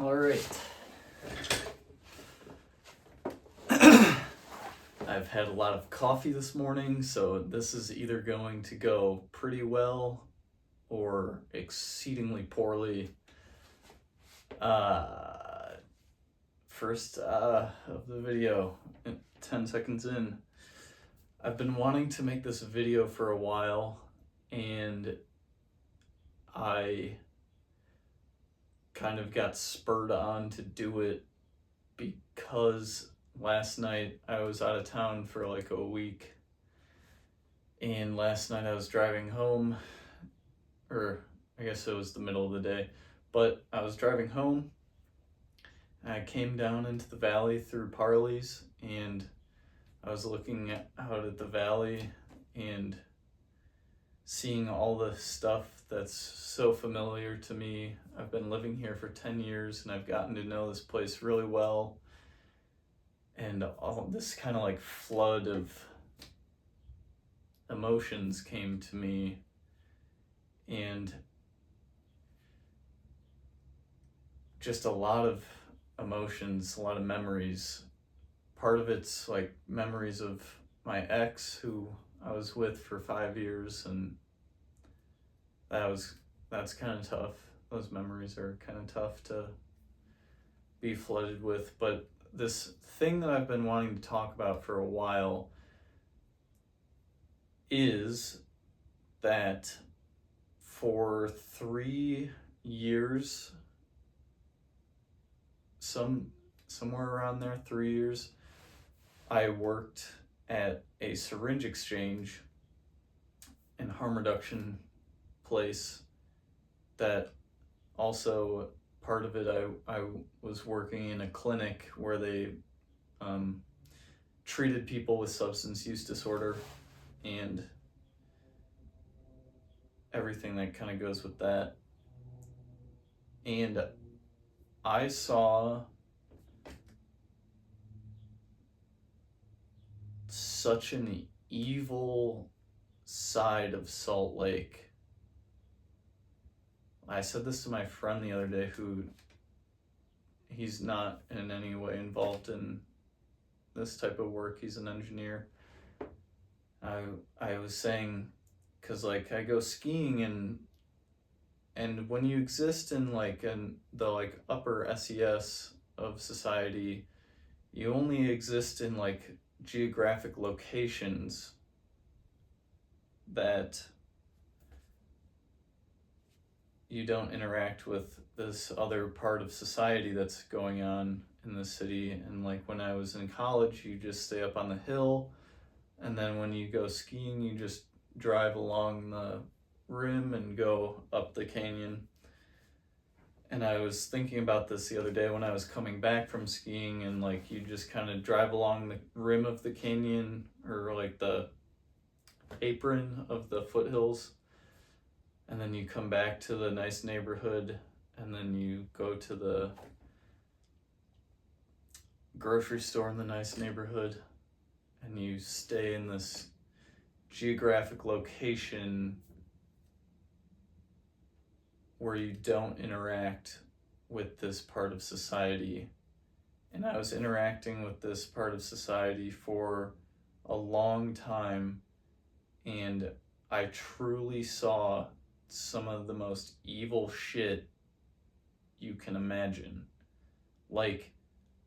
All right. I've had a lot of coffee this morning, so this is either going to go pretty well or exceedingly poorly. First of the video, 10 seconds in. I've been wanting to make this video for a while, and I kind of got spurred on to do it because last night I was out of town for like a week, and last night I was driving home, or I guess it was the middle of the day, but I was driving home. I came down into the valley through Parley's, and I was looking out at the valley and seeing all the stuff that's so familiar to me. I've been living here for 10 years and I've gotten to know this place really well. And all this kind of like flood of emotions came to me, and just a lot of emotions, a lot of memories. Part of it's like memories of my ex who I was with for 5 years, and that's kind of tough. Those memories are kind of tough to be flooded with. But this thing that I've been wanting to talk about for a while is that for 3 years, somewhere around there, 3 years, I worked at a syringe exchange and harm reduction place that also, part of it, I was working in a clinic where they treated people with substance use disorder and everything that kind of goes with that. And I saw such an evil side of Salt Lake. I said this to my friend the other day, who he's not in any way involved in this type of work. He's an engineer. I was saying, because like I go skiing, and when you exist in like the like upper SES of society, you only exist in like geographic locations that you don't interact with this other part of society that's going on in the city. And like when I was in college, you just stay up on the hill, and then when you go skiing, you just drive along the rim and go up the canyon. And I was thinking about this the other day when I was coming back from skiing, and like you just kind of drive along the rim of the canyon, or like the apron of the foothills, and then you come back to the nice neighborhood, and then you go to the grocery store in the nice neighborhood, and you stay in this geographic location where you don't interact with this part of society. And I was interacting with this part of society for a long time, and I truly saw some of the most evil shit you can imagine. Like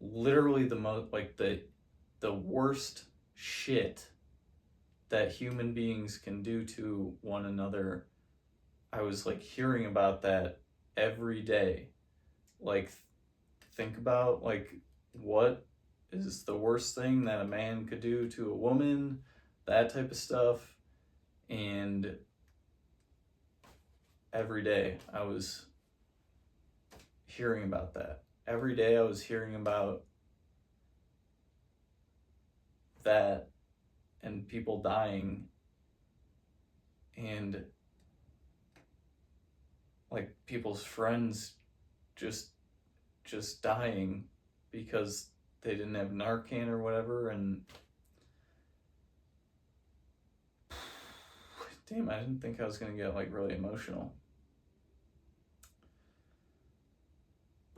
literally the worst shit that human beings can do to one another. I was like hearing about that every day. Like, think about like what is the worst thing that a man could do to a woman, that type of stuff. And every day I was hearing about that. Every day I was hearing about that and people dying, and like people's friends just dying because they didn't have Narcan or whatever. And damn, I didn't think I was gonna get like really emotional.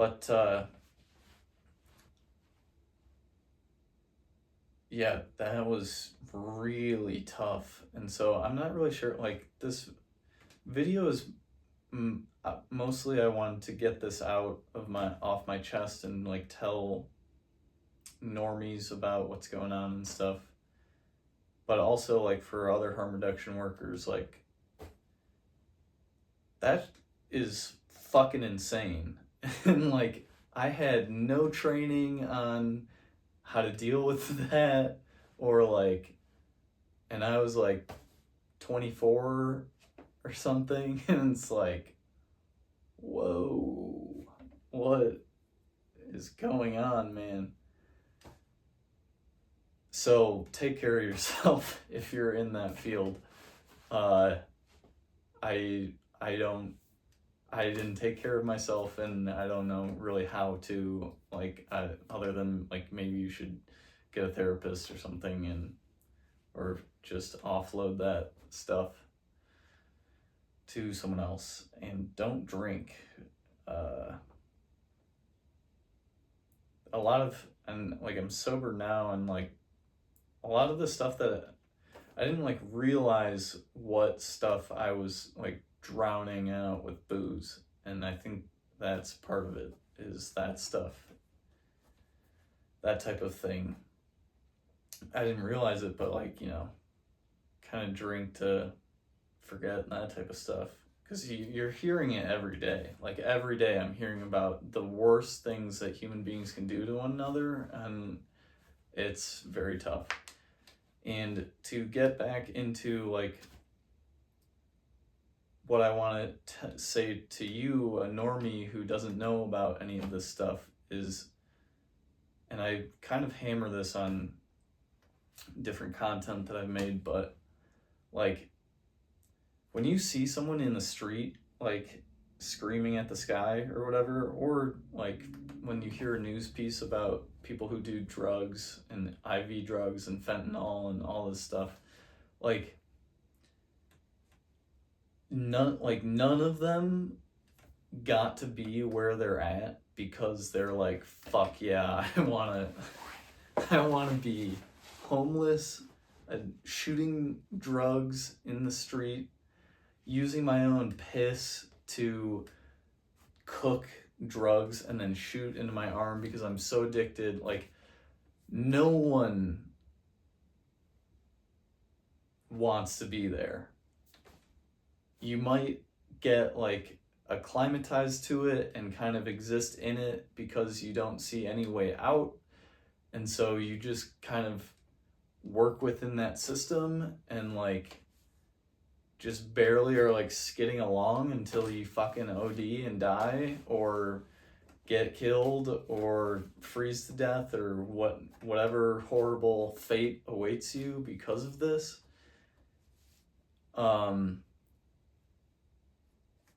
But yeah, that was really tough. And so I'm not really sure, like, this video is mostly I wanted to get this out of my off my chest and like tell normies about what's going on and stuff. But also like for other harm reduction workers, like that is fucking insane. And like I had no training on how to deal with that, or like, and I was like 24 or something, and it's like, whoa, what is going on, man? So take care of yourself if you're in that field. Uh, I I don't I didn't take care of myself, and I don't know really how to, like, other than like maybe you should get a therapist or something, and or just offload that stuff to someone else, and don't drink. Uh, a lot of, and like I'm sober now, and like a lot of the stuff that I didn't like realize what stuff I was like drowning out with booze. And I think that's part of it, is that stuff, that type of thing. I didn't realize it, but like, kind of drink to forget that type of stuff. Because you're hearing it every day. Like every day, I'm hearing about the worst things that human beings can do to one another, and it's very tough. And to get back into like what I want to say to you, a normie who doesn't know about any of this stuff, is, and I kind of hammer this on different content that I've made, but like when you see someone in the street like screaming at the sky or whatever, or like when you hear a news piece about people who do drugs and IV drugs and fentanyl and all this stuff, like none of them got to be where they're at because they're like, fuck yeah, I want to be homeless, shooting drugs in the street, using my own piss to cook drugs and then shoot into my arm because I'm so addicted. Like, no one wants to be there. You might get like acclimatized to it and kind of exist in it because you don't see any way out, and so you just kind of work within that system and like just barely are like skidding along until you fucking OD and die, or get killed, or freeze to death, or whatever horrible fate awaits you because of this.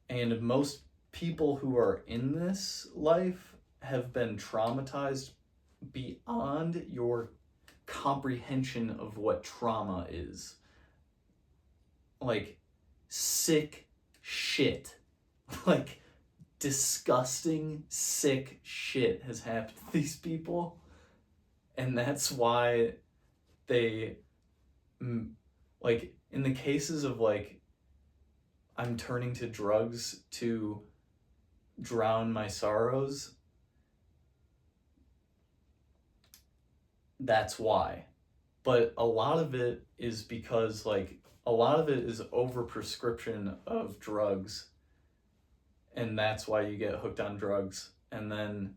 And most people who are in this life have been traumatized beyond your comprehension of what trauma is. Like, sick shit. Like, disgusting, sick shit has happened to these people. And that's why they, like, in the cases of, like, I'm turning to drugs to drown my sorrows, that's why. But a lot of it is because, like, a lot of it is overprescription of drugs, and that's why you get hooked on drugs. And then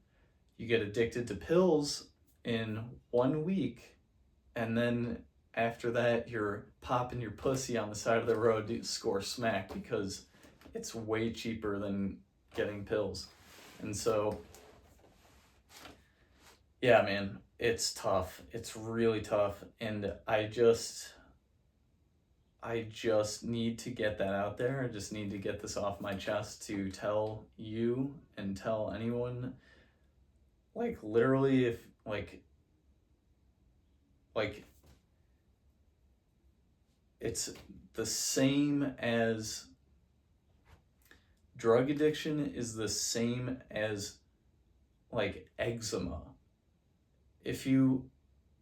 you get addicted to pills in 1 week, and then after that you're popping your pussy on the side of the road to score smack because it's way cheaper than getting pills. And so yeah, man, it's tough. It's really tough, and I just need to get that out there. I just need to get this off my chest to tell you and tell anyone, like, literally, if like it's the same as drug addiction is the same as like eczema. If you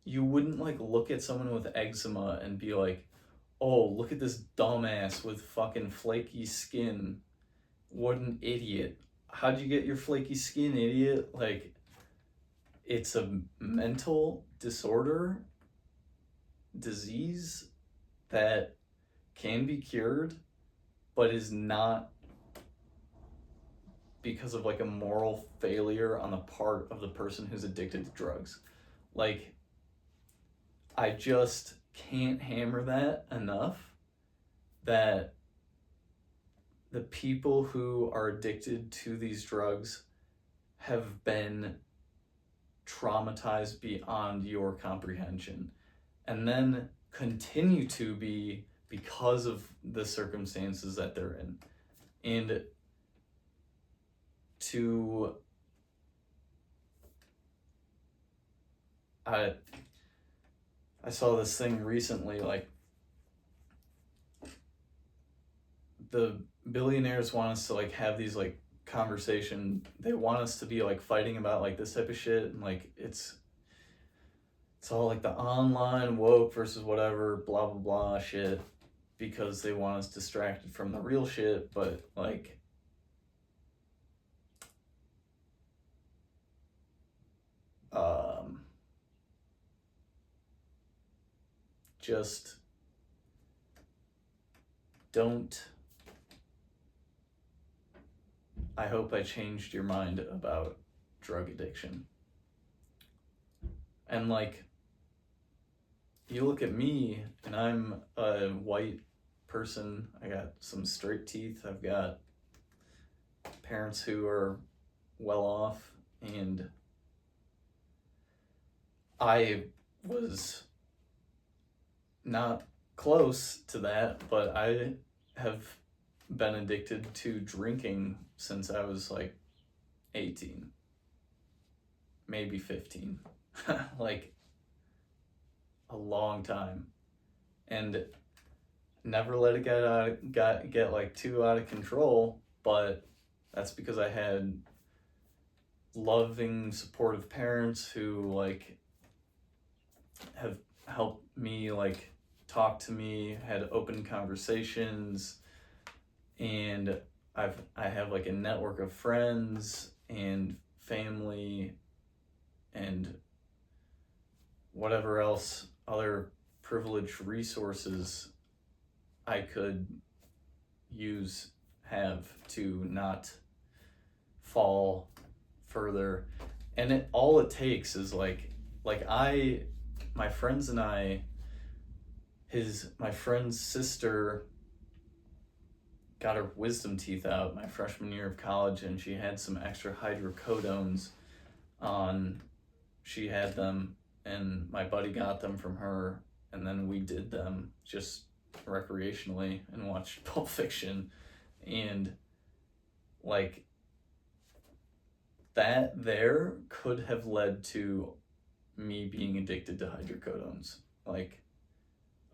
wouldn't like look at someone with eczema and be like, oh, look at this dumbass with fucking flaky skin. What an idiot. How'd you get your flaky skin, idiot? Like, it's a mental disorder, disease that can be cured, but is not because of like a moral failure on the part of the person who's addicted to drugs. Like, I just can't hammer that enough, that the people who are addicted to these drugs have been traumatized beyond your comprehension, and then continue to be because of the circumstances that they're in. And I saw this thing recently, like, the billionaires want us to like have these like conversation, they want us to be like fighting about like this type of shit, and like it's all like the online woke versus whatever blah blah blah shit, because they want us distracted from the real shit. But like, just don't. I hope I changed your mind about drug addiction. And like, you look at me, and I'm a white person. I got some straight teeth. I've got parents who are well off, and I was not close to that, but I have been addicted to drinking since I was like 18, maybe 15. Like, a long time, and never let it get like too out of control. But that's because I had loving, supportive parents who like have helped me, like talk to me, had open conversations, and I have like a network of friends and family and whatever else other privileged resources I could have to not fall further. And all it takes is like my friends and I, my friend's sister got her wisdom teeth out my freshman year of college, and she had some extra hydrocodones on. She had them, and my buddy got them from her, and then we did them just recreationally and watched Pulp Fiction. And like, that there could have led to me being addicted to hydrocodones. Like,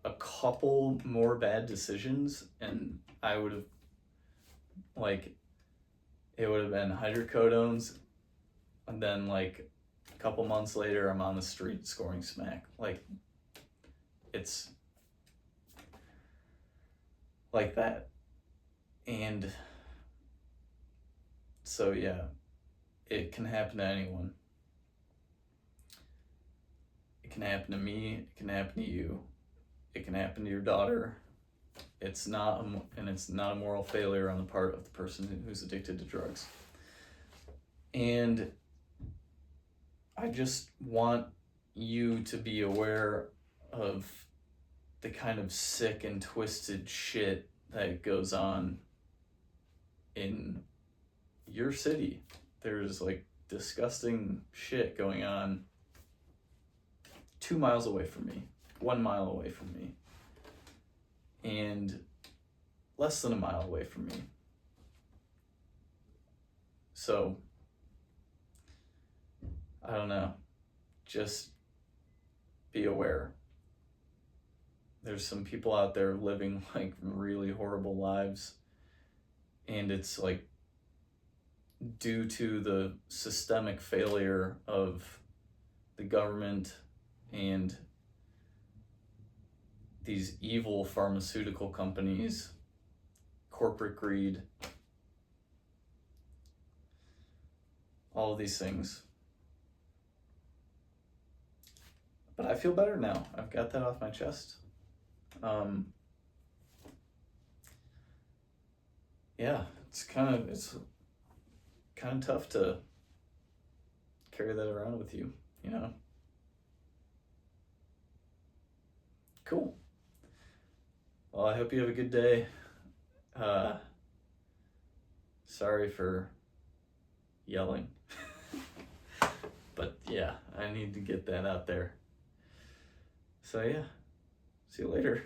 a couple more bad decisions, and I would have, like, it would have been hydrocodones, and then like a couple months later I'm on the street scoring smack. Like, it's like that. And so yeah, it can happen to anyone. It can happen to me, it can happen to you, it can happen to your daughter. It's not a moral failure on the part of the person who's addicted to drugs. And I just want you to be aware of the kind of sick and twisted shit that goes on in your city. There's like disgusting shit going on 2 miles away from me, 1 mile away from me, and less than a mile away from me. So, I don't know, just be aware. There's some people out there living like really horrible lives, and it's like due to the systemic failure of the government and these evil pharmaceutical companies, corporate greed, all of these things. But I feel better now. I've got that off my chest. Yeah, it's kind of tough to carry that around with you, you know? Cool. Well, I hope you have a good day. Sorry for yelling. But yeah, I need to get that out there. So yeah, see you later.